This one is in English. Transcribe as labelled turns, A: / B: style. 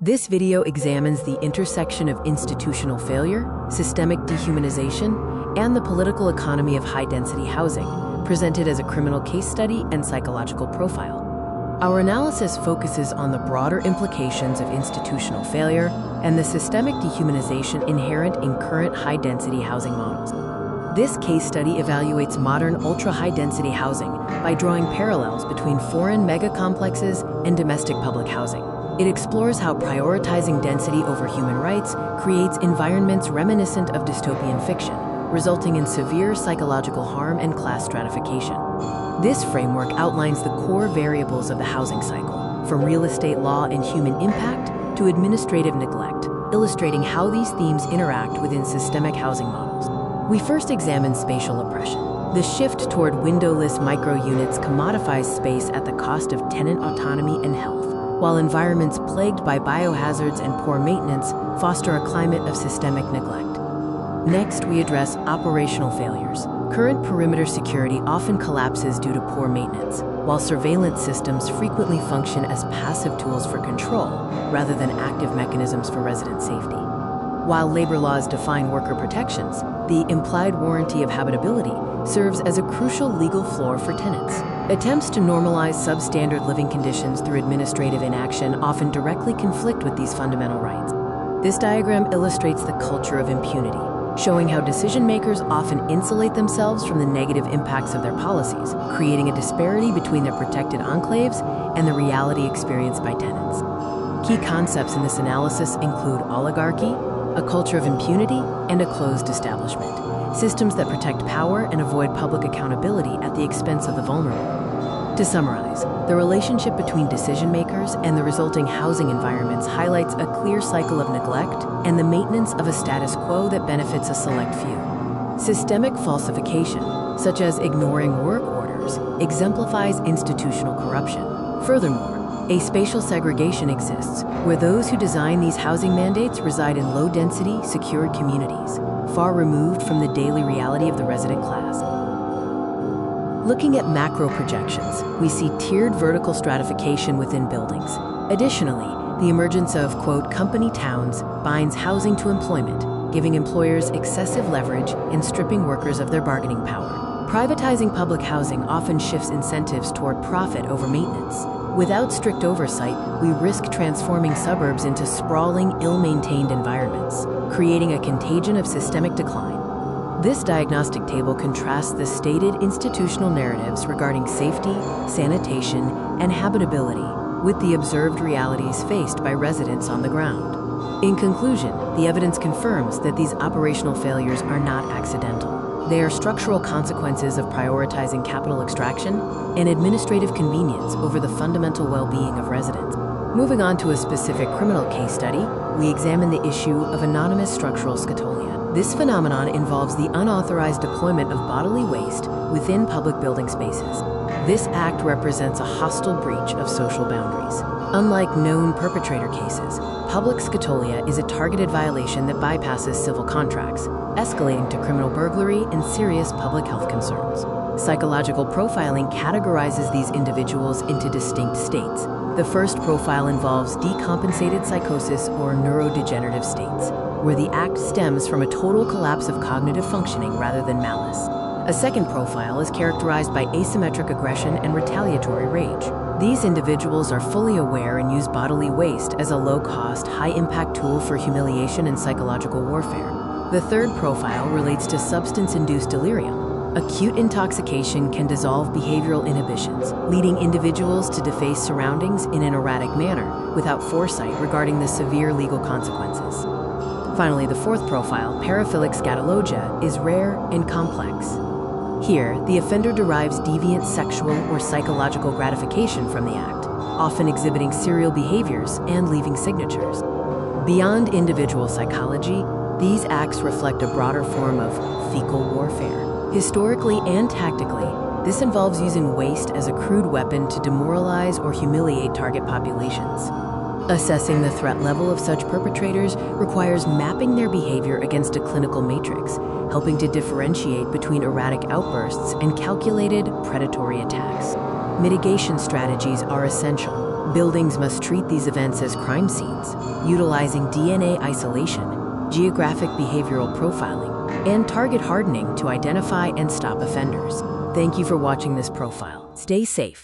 A: This video examines the intersection of institutional failure, systemic dehumanization, and the political economy of high-density housing, presented as a criminal case study and psychological profile. Our analysis focuses on the broader implications of institutional failure and the systemic dehumanization inherent in current high-density housing models. This case study evaluates modern ultra-high-density housing by drawing parallels between foreign mega-complexes and domestic public housing. It explores how prioritizing density over human rights creates environments reminiscent of dystopian fiction, resulting in severe psychological harm and class stratification. This framework outlines the core variables of the housing cycle, from real estate law and human impact to administrative neglect, illustrating how these themes interact within systemic housing models. We first examine spatial oppression. The shift toward windowless micro-units commodifies space at the cost of tenant autonomy and health, while environments plagued by biohazards and poor maintenance foster a climate of systemic neglect. Next, we address operational failures. Current perimeter security often collapses due to poor maintenance, while surveillance systems frequently function as passive tools for control rather than active mechanisms for resident safety. While labor laws define worker protections, the implied warranty of habitability serves as a crucial legal floor for tenants. Attempts to normalize substandard living conditions through administrative inaction often directly conflict with these fundamental rights. This diagram illustrates the culture of impunity, showing how decision-makers often insulate themselves from the negative impacts of their policies, creating a disparity between their protected enclaves and the reality experienced by tenants. Key concepts in this analysis include oligarchy, a culture of impunity, and a closed establishment, systems that protect power and avoid public accountability at the expense of the vulnerable. To summarize, the relationship between decision-makers and the resulting housing environments highlights a clear cycle of neglect and the maintenance of a status quo that benefits a select few. Systemic falsification, such as ignoring work orders, exemplifies institutional corruption. Furthermore, a spatial segregation exists where those who design these housing mandates reside in low-density, secured communities, far removed from the daily reality of the resident class. Looking at macro projections, we see tiered vertical stratification within buildings. Additionally, the emergence of, quote, company towns binds housing to employment, giving employers excessive leverage and stripping workers of their bargaining power. Privatizing public housing often shifts incentives toward profit over maintenance. Without strict oversight, we risk transforming suburbs into sprawling, ill-maintained environments, creating a contagion of systemic decline. This diagnostic table contrasts the stated institutional narratives regarding safety, sanitation, and habitability with the observed realities faced by residents on the ground. In conclusion, the evidence confirms that these operational failures are not accidental. They are structural consequences of prioritizing capital extraction and administrative convenience over the fundamental well-being of residents. Moving on to a specific criminal case study, we examine the issue of anonymous structural scatolia. This phenomenon involves the unauthorized deployment of bodily waste within public building spaces. This act represents a hostile breach of social boundaries. Unlike known perpetrator cases, public scatolia is a targeted violation that bypasses civil contracts, escalating to criminal burglary and serious public health concerns. Psychological profiling categorizes these individuals into distinct states. The first profile involves decompensated psychosis or neurodegenerative states, where the act stems from a total collapse of cognitive functioning rather than malice. A second profile is characterized by asymmetric aggression and retaliatory rage. These individuals are fully aware and use bodily waste as a low-cost, high-impact tool for humiliation and psychological warfare. The third profile relates to substance-induced delirium. Acute intoxication can dissolve behavioral inhibitions, leading individuals to deface surroundings in an erratic manner without foresight regarding the severe legal consequences. Finally, the fourth profile, paraphilic scatologia, is rare and complex. Here, the offender derives deviant sexual or psychological gratification from the act, often exhibiting serial behaviors and leaving signatures. Beyond individual psychology, these acts reflect a broader form of fecal warfare. Historically and tactically, this involves using waste as a crude weapon to demoralize or humiliate target populations. Assessing the threat level of such perpetrators requires mapping their behavior against a clinical matrix, helping to differentiate between erratic outbursts and calculated predatory attacks. Mitigation strategies are essential. Buildings must treat these events as crime scenes, utilizing DNA isolation, geographic behavioral profiling, and target hardening to identify and stop offenders. Thank you for watching this profile. Stay safe.